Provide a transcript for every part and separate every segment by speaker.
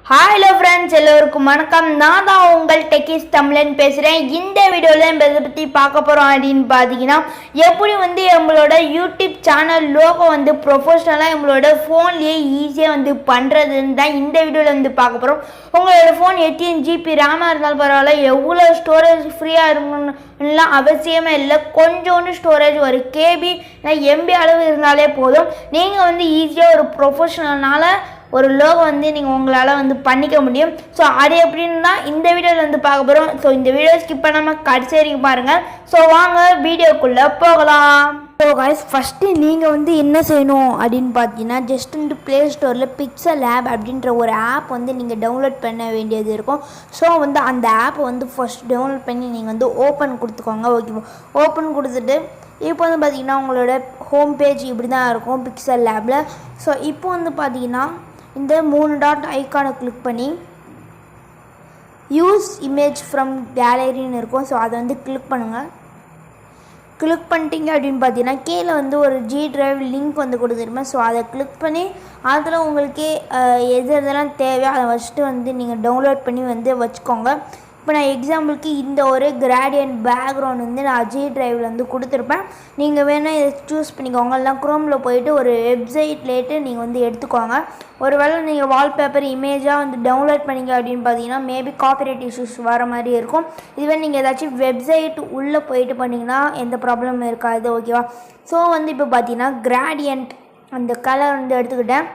Speaker 1: Hi hello friends, எல்லோருக்கும் வணக்கம். நான் தான் உங்கள் டெக்கிஸ்தமிழன் பேசுகிறேன். இந்த வீடியோவில் இதை பற்றி பார்க்க போகிறோம் அப்படின்னு பார்த்தீங்கன்னா, எப்படி நம்மளோட யூடியூப் சேனல் லோகோ ப்ரொஃபஷனலாக நம்மளோட ஃபோன்லேயே ஈஸியாக பண்ணுறதுன்னு தான் இந்த வீடியோவில் பார்க்க போகிறோம். உங்களோட ஃபோன் 8 GB ரேமாக இருந்தாலும் பரவாயில்ல, எவ்வளோ ஸ்டோரேஜ் ஃப்ரீயாக இருக்கணும்லாம் அவசியமே இல்லை. கொஞ்சோண்டு ஸ்டோரேஜ் ஒரு KB MB அளவு இருந்தாலே போதும். நீங்கள் ஈஸியாக ஒரு ப்ரொஃபஷனல்னால ஒரு லோகோ நீங்கள் உங்களால் பண்ணிக்க முடியும். ஸோ அது எப்படின்னா இந்த வீடியோவில் பார்க்க போகிறோம். ஸோ இந்த வீடியோ ஸ்கிப் பண்ணாமல் கடைசி வரைக்கும் பாருங்கள். ஸோ வாங்க வீடியோக்குள்ளே போகலாம். ஸோ கைஸ், ஃபஸ்ட்டு நீங்கள் என்ன செய்யணும் அப்படின்னு பார்த்தீங்கன்னா, ஜஸ்ட் ப்ளே ஸ்டோரில் பிக்சல் ஆப் அப்படின்ற ஒரு ஆப் நீங்கள் டவுன்லோட் பண்ண வேண்டியது இருக்கும். ஸோ அந்த ஆப்பை ஃபஸ்ட் டவுன்லோட் பண்ணி நீங்கள் ஓப்பன் கொடுத்துக்கோங்க. ஓகேவா? ஓப்பன் கொடுத்துட்டு இப்போ பார்த்தீங்கன்னா உங்களோட ஹோம் பேஜ் இப்படி தான் இருக்கும் பிக்சல் ஆப்பில். ஸோ இப்போ பார்த்தீங்கன்னா இந்த 3 டாட் ஐக்கானை கிளிக் பண்ணி யூஸ் இமேஜ் ஃப்ரம் கேலரின்னு இருக்கும். ஸோ அதை கிளிக் பண்ணுங்கள். கிளிக் பண்ணிட்டீங்க அப்படின்னு பார்த்தீங்கன்னா கீழே ஒரு G டிரைவ் லிங்க் கொடுத்துருப்பேன். ஸோ அதை கிளிக் பண்ணி அதில் உங்களுக்கு எதெல்லாம் தேவையோ அதை ஃபஸ்ட்டு நீங்கள் டவுன்லோட் பண்ணி வச்சுக்கோங்க. இப்போ நான் எக்ஸாம்பிளுக்கு இந்த ஒரு கிராடியன்ட் பேக்ரவுண்ட் நான் G டிரைவில் கொடுத்துருப்பேன். நீங்கள் வேணால் இதை சூஸ் பண்ணிக்கோங்க. எல்லாம் க்ரோமில் போயிட்டு ஒரு வெப்சைட்லேட்டு நீங்கள் எடுத்துக்கோங்க. ஒரு வேளை நீங்கள் வால்பேப்பர் இமேஜாக டவுன்லோட் பண்ணிங்க அப்படின்னு பார்த்தீங்கன்னா மேபி காப்பிரைட் இஷ்யூஸ் வர மாதிரி இருக்கும். இதுவே நீங்கள் ஏதாச்சும் வெப்சைட் உள்ளே போயிட்டு பண்ணிங்கன்னா எந்த ப்ராப்ளமும் இருக்காது. ஓகேவா? ஸோ இப்போ பார்த்தீங்கன்னா கிராடியன்ட் அந்த கலர் எடுத்துக்கிட்டேன்.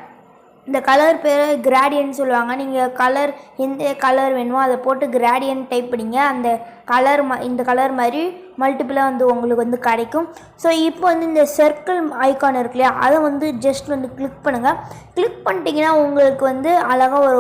Speaker 1: இந்த கலர் பேர் கிராடியன்ட் சொல்லுவாங்க. நீங்கள் கலர் எந்த கலர் வேணுமோ அதை போட்டு கிராடியன்ட் டைப் பண்ணிங்க. அந்த கலர் இந்த கலர் மாதிரி மல்டிபிளாக உங்களுக்கு கிடைக்கும். ஸோ இப்போ இந்த சர்க்கிள் ஐக்கான் இருக்கு இல்லையா, அதை ஜஸ்ட் கிளிக் பண்ணுங்கள். கிளிக் பண்ணிட்டீங்கன்னா உங்களுக்கு அழகாக ஒரு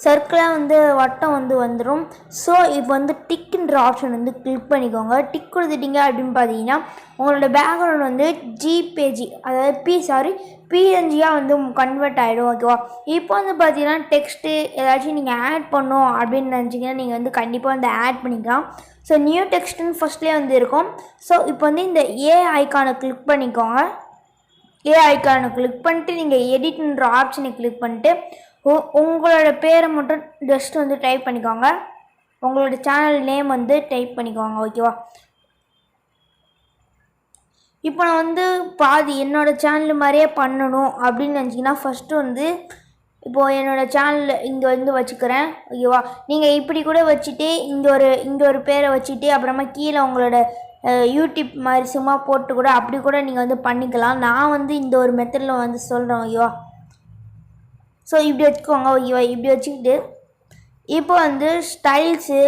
Speaker 1: சர்க்கிளாக வட்டம் வந்துடும். ஸோ இப்போ டிக்குன்ற ஆப்ஷன் கிளிக் பண்ணிக்கோங்க. டிக் கொடுத்துட்டீங்க அப்படின்னு பார்த்தீங்கன்னா உங்களோட பேக்ரவுண்ட் ஜிபேஜி அதாவது PNGயாக கன்வெர்ட் ஆகிடும். ஓகேவா? இப்போ பார்த்தீங்கன்னா டெக்ஸ்ட்டு ஏதாச்சும் நீங்கள் ஆட் பண்ணோம் அப்படின்னு நினச்சிங்கன்னா நீங்கள் கண்டிப்பாக ஆட் பண்ணிக்கலாம். ஸோ நியூ டெக்ஸ்ட்டுன்னு ஃபஸ்ட்லேயே இருக்கும். ஸோ இப்போ இந்த ஐக்கானை கிளிக் பண்ணிக்கோங்க. ஐக்கானை கிளிக் பண்ணிட்டு நீங்கள் எடிட்ன்ற ஆப்ஷனை கிளிக் பண்ணிட்டு உங்களோட பேரை மட்டும் ஜஸ்ட் டைப் பண்ணிக்கோங்க. உங்களோட சேனல் நேம் டைப் பண்ணிக்கோங்க. ஓகேவா? இப்போ நான் பாதி என்னோடய சேனல் மாதிரியே பண்ணணும் அப்படின்னு நினச்சிங்கன்னா ஃபஸ்ட்டு இப்போது என்னோடய சேனலில் இங்கே வச்சுக்கிறேன். ஓகேவா? நீங்கள் இப்படி கூட வச்சுட்டு இங்கே ஒரு பேரை வச்சுட்டு அப்புறமா கீழே உங்களோட யூடியூப் மாதிரி சும்மா போட்டு கூட அப்படி கூட நீங்கள் பண்ணிக்கலாம். நான் இந்த ஒரு மெத்தடில் சொல்கிறேன். ஓகேவா? ஸோ இப்படி வச்சுக்கோங்க. ஓகேவா? இப்படி வச்சுக்கிட்டு இப்போ ஸ்டைல்ஸு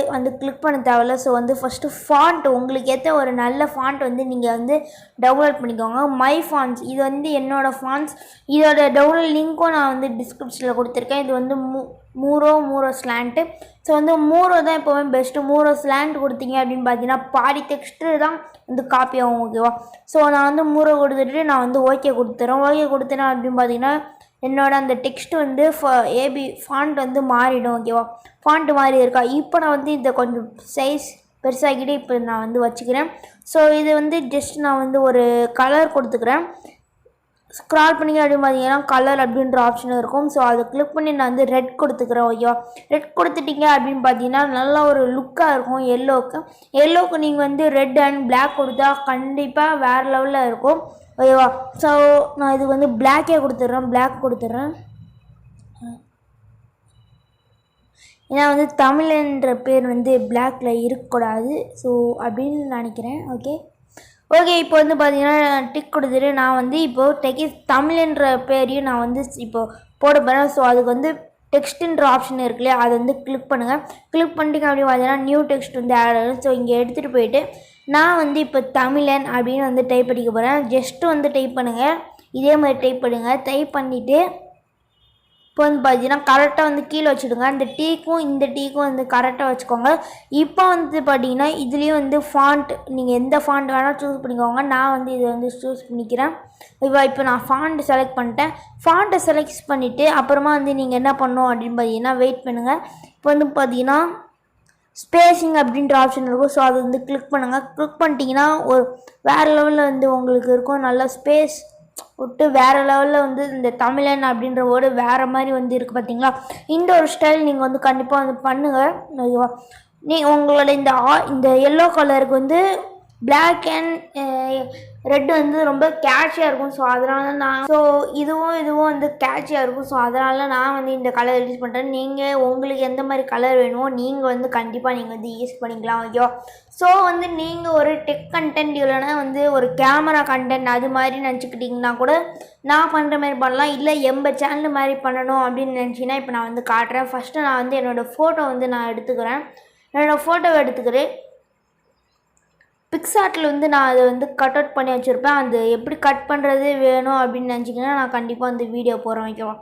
Speaker 1: கிளிக் பண்ண தேவையில்ல. ஸோ ஃபஸ்ட்டு ஃபாண்ட் உங்களுக்கு ஏற்ற ஒரு நல்ல ஃபாண்ட் நீங்கள் டவுன்லோட் பண்ணிக்கோங்க. மை ஃபாண்ட்ஸ் இது என்னோடய ஃபாண்ட்ஸ். இதோட டவுன்லோட் லிங்க்கும் நான் டிஸ்கிரிப்ஷனில் கொடுத்துருக்கேன். இது மூரோ ஸ்லாண்ட்டு. ஸோ மூரோ தான் எப்போவுமே பெஸ்ட்டு. மூரோ ஸ்லாண்ட் கொடுத்தீங்க அப்படின்னு பார்த்தீங்கன்னா பாதி டெக்ஸ்ட்டு தான் காப்பி ஆகும். ஓகேவா? ஸோ நான் மூரோ கொடுத்துட்டு நான் ஓகே கொடுத்துறேன். ஓகே கொடுத்துறேன் அப்படின்னு பார்த்தீங்கன்னா என்னோட அந்த டெக்ஸ்ட் ஏபி ஃபாண்ட் மாறிடும். ஓகேவா? ஃபாண்ட் மாறி இருக்கா? இப்போ நான் இதை கொஞ்சம் சைஸ் பெருசாகிட்டு இப்போ நான் வச்சுக்கிறேன். ஸோ இது ஜஸ்ட் நான் ஒரு கலர் கொடுத்துக்கிறேன். ஸ்க்ரால் பண்ணிங்க அப்படின்னு பார்த்தீங்கன்னா கலர் அப்படின்ற ஆப்ஷன் இருக்கும். ஸோ அதை கிளிக் பண்ணி நான் ரெட் கொடுத்துக்கிறேன். ஓகேவா? ரெட் கொடுத்துட்டீங்க அப்படின்னு பார்த்தீங்கன்னா நல்லா ஒரு லுக்காக இருக்கும். எல்லோவுக்கு நீங்கள் ரெட் அண்ட் பிளாக் கொடுத்தா கண்டிப்பாக வேறு லெவலில் இருக்கும். ஓகேவா? ஸோ நான் இது பிளாக்கே கொடுத்துட்றேன். பிளாக் கொடுத்துட்றேன். ஏன்னா தமிழ்ன்ற பேர் பிளாக்கில் இருக்கக்கூடாது. ஸோ அப்படின்னு நினைக்கிறேன். ஓகே இப்போ பார்த்தீங்கன்னா டிக் கொடுத்துட்டு நான் இப்போது டெக்கிஸ்தமிழன்ற பேரையும் நான் இப்போது போட போகிறேன். ஸோ அதுக்கு டெக்ஸ்ட்டுன்ற ஆப்ஷன் இருக்கு இல்லையா, அதை கிளிக் பண்ணுங்கள். கிளிக் பண்ணிட்டீங்க அப்படின்னு பார்த்தீங்கன்னா நியூ டெக்ஸ்ட் ஆட் ஆகும். ஸோ இங்கே எடுத்துகிட்டு போயிட்டு நான் இப்போ தமிழன் அப்படின்னு டைப் பண்ணிக்க போகிறேன். ஜஸ்ட்டு டைப் பண்ணுங்கள். இதே மாதிரி டைப் பண்ணுங்கள். டைப் பண்ணிவிட்டு இப்போ பார்த்தீங்கன்னா கரெக்டாக கீழே வச்சுடுங்க. இந்த டீக்கும் இந்த டீக்கும் கரெக்டாக வச்சுக்கோங்க. இப்போ பார்த்தீங்கன்னா இதுலேயும் ஃபாண்ட் நீங்கள் எந்த ஃபாண்ட் வேணால் சூஸ் பண்ணிக்கோங்க. நான் இதை சூஸ் பண்ணிக்கிறேன். இப்போ நான் ஃபாண்ட் செலக்ட் பண்ணிட்டேன். ஃபாண்ட்டை செலக்ட் பண்ணிவிட்டு அப்புறமா நீங்கள் என்ன பண்ணணும் அப்படின்னு பார்த்தீங்கன்னா வெயிட் பண்ணுங்கள். இப்போ பார்த்தீங்கன்னா ஸ்பேஸிங் அப்படின்ற ஆப்ஷன் இருக்கும். ஸோ அது கிளிக் பண்ணுங்கள். கிளிக் பண்ணிட்டீங்கன்னா ஒரு வேறு லெவலில் உங்களுக்கு இருக்கும். நல்லா ஸ்பேஸ் விட்டு வேறு லெவலில் வந்து இந்த தமிழன் அப்படின்ற வேர்டு வேறு மாதிரி வந்து இருக்குது பார்த்தீங்களா. இந்த ஒரு ஸ்டைல் நீங்கள் வந்து கண்டிப்பாக வந்து பண்ணுங்கள். ஓகேவா. உங்களோட இந்த எல்லோ கலருக்கு வந்து பிளாக் அண்ட் ரெட் வந்து ரொம்ப கேட்சியாக இருக்கும். ஸோ அதனால இதுவும் வந்து கேட்சியாக இருக்கும். ஸோ அதனால நான் வந்து இந்த கலர் யூஸ் பண்ணுறேன். நீங்கள் உங்களுக்கு எந்த மாதிரி கலர் வேணுமோ நீங்கள் வந்து கண்டிப்பாக நீங்கள் வந்து யூஸ் பண்ணிக்கலாம். ஓகேவா. ஸோ வந்து நீங்கள் ஒரு டெக் கண்டென்ட் இல்லைன்னா வந்து ஒரு கேமரா கண்டென்ட் அது மாதிரி நினச்சிக்கிட்டிங்கன்னா கூட நான் பண்ணுற மாதிரி பண்ணலாம். இல்லை எங்கள் சேனல் மாதிரி பண்ணணும் அப்படின்னு நினச்சிங்கன்னா இப்போ நான் வந்து காட்டுறேன். ஃபஸ்ட்டு நான் வந்து என்னோடய ஃபோட்டோ வந்து நான் எடுத்துக்கிறேன். என்னோடய ஃபோட்டோவை எடுத்துக்கிறேன். பிக்சார்ட்டில் வந்து நான் அதை வந்து கட் அவுட் பண்ணி வச்சுருப்பேன். அது எப்படி கட் பண்ணுறது வேணும் அப்படின்னு நினச்சிங்கன்னா நான் கண்டிப்பாக வந்து வீடியோ போகிறேன். ஓகேவா.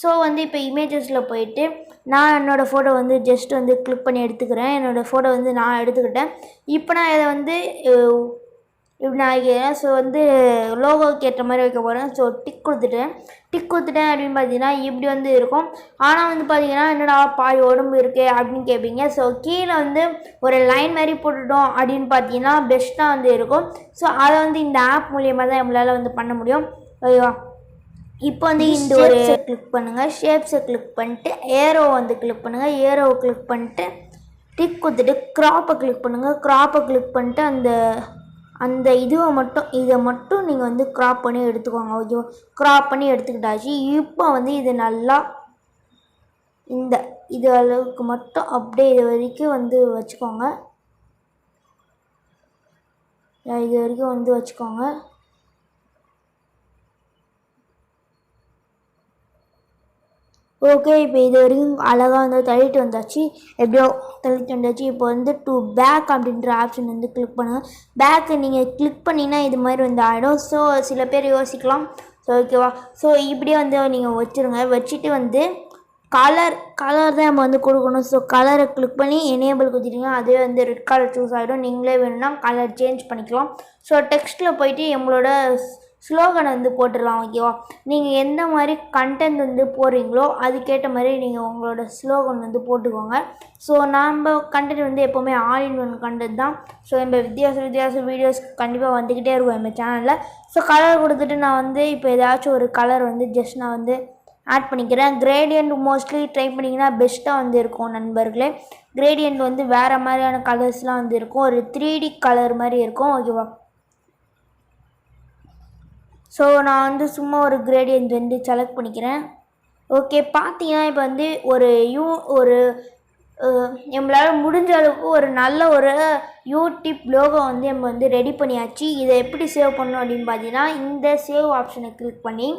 Speaker 1: ஸோ வந்து இப்போ இமேஜஸில் போயிட்டு நான் என்னோடய ஃபோட்டோ வந்து ஜஸ்ட் வந்து கிளிக் பண்ணி எடுத்துக்கிறேன். என்னோடய ஃபோட்டோ வந்து நான் எடுத்துக்கிட்டேன். இப்போ நான் இதை வந்து இப்படி நான் வைக்கிறேன். ஸோ வந்து லோகோவுக்கு ஏற்ற மாதிரி வைக்க போகிறேன். ஸோ டிக் கொடுத்துட்டேன் அப்படின்னு பார்த்தீங்கன்னா இப்படி வந்து இருக்கும். ஆனால் வந்து பார்த்தீங்கன்னா என்னடா பாய் உடம்பு இருக்குது அப்படின்னு கேட்பீங்க. ஸோ கீழே வந்து ஒரு லைன் மாதிரி போட்டுட்டோம் அப்படின்னு பார்த்தீங்கன்னா பெஸ்ட்டாக வந்து இருக்கும். ஸோ அதை வந்து இந்த ஆப் மூலியமாக தான் நம்மளால் வந்து பண்ண முடியும். ஓகேவா. இப்போ வந்து இந்த ஒரு கிளிக் பண்ணுங்கள். ஷேப்ஸை கிளிக் பண்ணிட்டு ஏரோவை வந்து கிளிக் பண்ணுங்கள். ஏரோவை கிளிக் பண்ணிட்டு டிக் கொடுத்துட்டு க்ராப்பை கிளிக் பண்ணுங்கள். க்ராப்பை கிளிக் பண்ணிட்டு இதை மட்டும் நீங்கள் வந்து க்ராப் பண்ணி எடுத்துக்கோங்க. ஓகேவா. க்ராப் பண்ணி எடுத்துக்கிட்டாச்சு. இப்போ வந்து இது நல்லா இது அளவுக்கு மட்டும் அப்படியே இது வரைக்கும் வந்து வச்சுக்கோங்க. இது வரைக்கும் வந்து வச்சுக்கோங்க. ஓகே. இப்போ இது வரைக்கும் அழகாக வந்து தள்ளிட்டு வந்தாச்சு. எப்படியோ தள்ளிட்டு வந்தாச்சு. இப்போ வந்து பேக் அப்படின்ற ஆப்ஷன் வந்து கிளிக் பண்ணுங்கள். பேக்கு நீங்கள் கிளிக் பண்ணிங்கன்னா இது மாதிரி வந்து ஆகிடும். ஸோ சில பேர் யோசிக்கலாம். ஸோ ஓகேவா. ஸோ இப்படியே வந்து நீங்கள் வச்சுருங்க. வச்சுட்டு வந்து கலர் தான் நம்ம வந்து கொடுக்கணும். ஸோ கலரை கிளிக் பண்ணி எனேபிள் கொடுத்துட்டிங்கன்னா அதே வந்து ரெட் கலர் சூஸ் ஆகிடும். நீங்களே வேணும்னா கலர் சேஞ்ச் பண்ணிக்கலாம். ஸோ டெக்ஸ்ட்டில் போயிட்டு எங்களோட ஸ்லோகனை வந்து போட்டுடலாம். ஓகேவா. நீங்கள் எந்த மாதிரி கண்டென்ட் வந்து போடுறீங்களோ அதுக்கேற்ற மாதிரி நீங்கள் உங்களோட ஸ்லோகன் வந்து போட்டுக்கோங்க. ஸோ நம்ம கண்டென்ட் வந்து எப்போவுமே ஆல் இன் ஒன் கண்டென்ட் தான். ஸோ நம்ம வித்தியாச வீடியோஸ் கண்டிப்பாக வந்துக்கிட்டே இருக்கும் நம்ம சேனலில். ஸோ கலர் கொடுத்துட்டு நான் வந்து இப்போ ஏதாச்சும் ஒரு கலர் வந்து ஜஸ்ட் நான் வந்து ஆட் பண்ணிக்கிறேன். கிரேடியன்ட் மோஸ்ட்லி ட்ரை பண்ணிங்கன்னா பெஸ்ட்டாக வந்து இருக்கும் நண்பர்களே. கிரேடியன்ட் வந்து வேறு மாதிரியான கலர்ஸ்லாம் வந்து இருக்கும். ஒரு 3D கலர் மாதிரி இருக்கும். ஓகேவா. ஸோ நான் வந்து சும்மா ஒரு கிரேடியன்ட் வந்து செலக்ட் பண்ணிக்கிறேன். ஓகே. பார்த்தீங்கன்னா இப்போ வந்து ஒரு நம்மளால் முடிஞ்ச அளவுக்கு ஒரு நல்ல ஒரு யூடியூப் லோகோ வந்து நம்ம வந்து ரெடி பண்ணியாச்சு. இதை எப்படி சேவ் பண்ணணும் அப்படின்னு பார்த்தீங்கன்னா இந்த சேவ் ஆப்ஷனை கிளிக் பண்ணி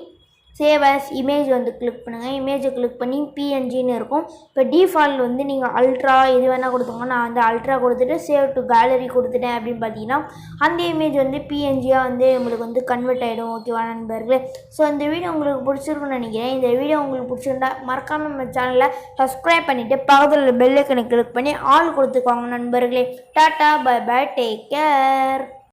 Speaker 1: சேவ் ஆஸ் இமேஜ் வந்து கிளிக் பண்ணுங்கள். இமேஜை கிளிக் பண்ணி பிஎன்ஜின்னு இருக்கும். இப்போ டிஃபால்ட் வந்து நீங்கள் அல்ட்ரா இது வேணால் கொடுத்துங்க. நான் வந்து அல்ட்ரா கொடுத்துட்டு சேவ் டு கேலரி கொடுத்துட்டேன் அப்படின்னு பார்த்தீங்கன்னா அந்த இமேஜ் வந்து பிஎன்ஜியாக வந்து உங்களுக்கு வந்து கன்வெர்ட் ஆகிடும். ஓகேவா நண்பர்களே. ஸோ இந்த வீடியோ உங்களுக்கு பிடிச்சிருக்குன்னு நினைக்கிறேன். இந்த வீடியோ உங்களுக்கு பிடிச்சிருந்தா மறக்காமல் நம்ம சேனலில் சப்ஸ்கிரைப் பண்ணிவிட்டு பக்கத்தில் உள்ள பெல் ஐக்கனை கிளிக் பண்ணி ஆல் கொடுத்துக்கோங்க நண்பர்களே. Tata bye bye, take care.